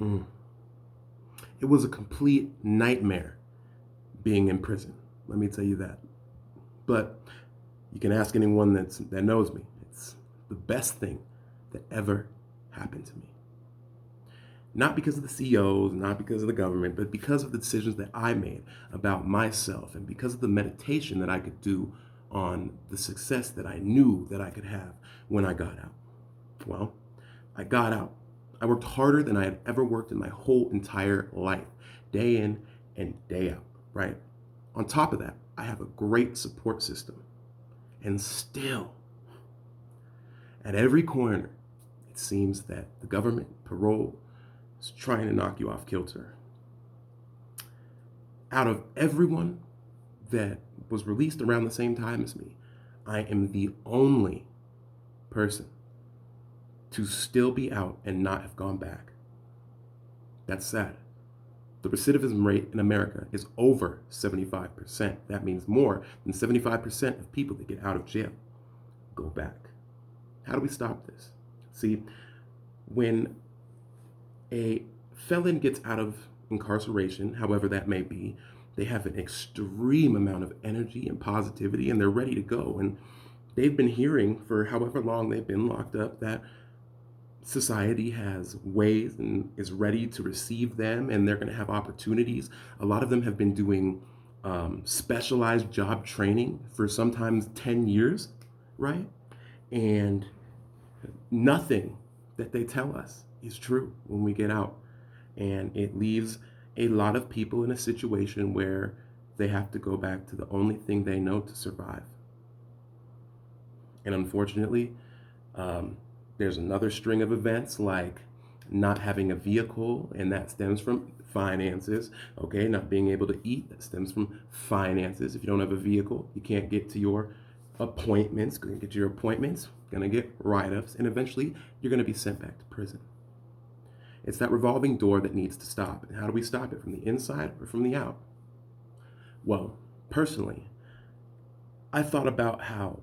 Mm. It was a complete nightmare being in prison. Let me tell you that. But you can ask anyone that knows me. It's the best thing that ever happened to me. Not because of the CEOs, not because of the government, but because of the decisions that I made about myself and because of the meditation that I could do on the success that I knew that I could have when I got out. Well, I got out. I worked harder than I had ever worked in my whole entire life, day in and day out, right? On top of that, I have a great support system. And still, at every corner, it seems that the government, parole, is trying to knock you off kilter. Out of everyone that was released around the same time as me, I am the only person to still be out and not have gone back. That's sad. The recidivism rate in America is over 75%. That means more than 75% of people that get out of jail go back. How do we stop this? See, when a felon gets out of incarceration, however that may be, they have an extreme amount of energy and positivity and they're ready to go. And they've been hearing for however long they've been locked up that society has ways and is ready to receive them and they're going to have opportunities. A lot of them have been doing specialized job training for sometimes 10 years, right? And nothing that they tell us is true when we get out. And it leaves a lot of people in a situation where they have to go back to the only thing they know to survive. And unfortunately, there's another string of events like not having a vehicle, and that stems from finances. Okay, not being able to eat, that stems from finances. If you don't have a vehicle, you can't get to your appointments. Going to get to your appointments, going to get write-ups, and eventually you're going to be sent back to prison. It's that revolving door that needs to stop. And how do we stop it? From the inside or from the out? Well, personally, I thought about how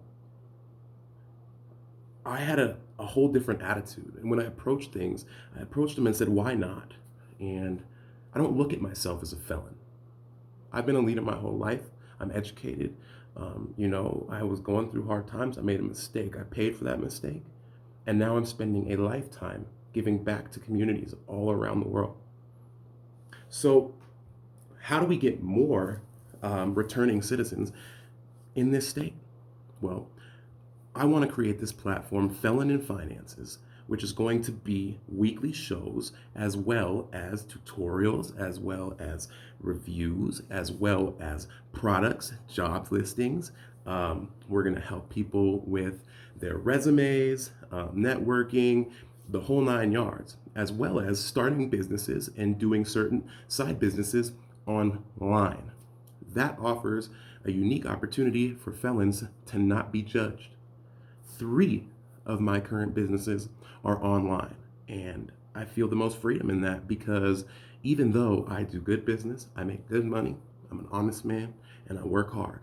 I had a whole different attitude. And when I approached things, I approached them and said, why not? And I don't look at myself as a felon. I've been a leader my whole life. I'm educated. I was going through hard times. I made a mistake. I paid for that mistake. And now I'm spending a lifetime giving back to communities all around the world. So how do we get more returning citizens in this state? Well, I want to create this platform, Felon in Finances, which is going to be weekly shows as well as tutorials, as well as reviews, as well as products, job listings. We're going to help people with their resumes, networking, the whole 9 yards, as well as starting businesses and doing certain side businesses online. That offers a unique opportunity for felons to not be judged. 3 of my current businesses are online, and I feel the most freedom in that because even though I do good business, I make good money, I'm an honest man, and I work hard.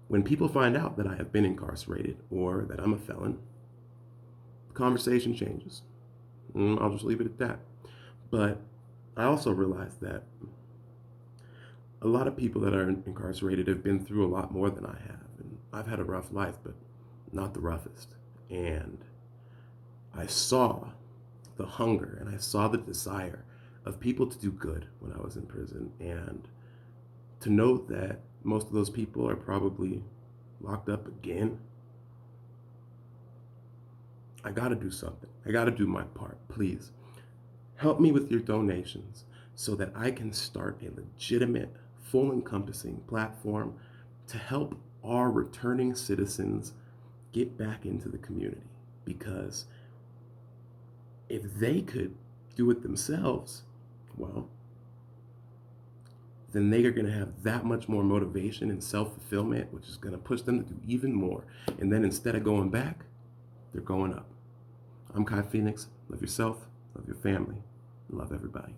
When people find out that I have been incarcerated or that I'm a felon, the conversation changes. I'll just leave it at that. But I also realize that a lot of people that are incarcerated have been through a lot more than I have. And I've had a rough life, but not the roughest. And I saw the hunger and I saw the desire of people to do good when I was in prison. And to know that most of those people are probably locked up again, I gotta do something. I gotta do my part. Please help me with your donations so that I can start a legitimate, full encompassing platform to help our returning citizens get back into the community. Because if they could do it themselves, well, then they are going to have that much more motivation and self-fulfillment, which is going to push them to do even more. And then instead of going back, they're going up. I'm Kai Phoenix. Love yourself, love your family, love everybody.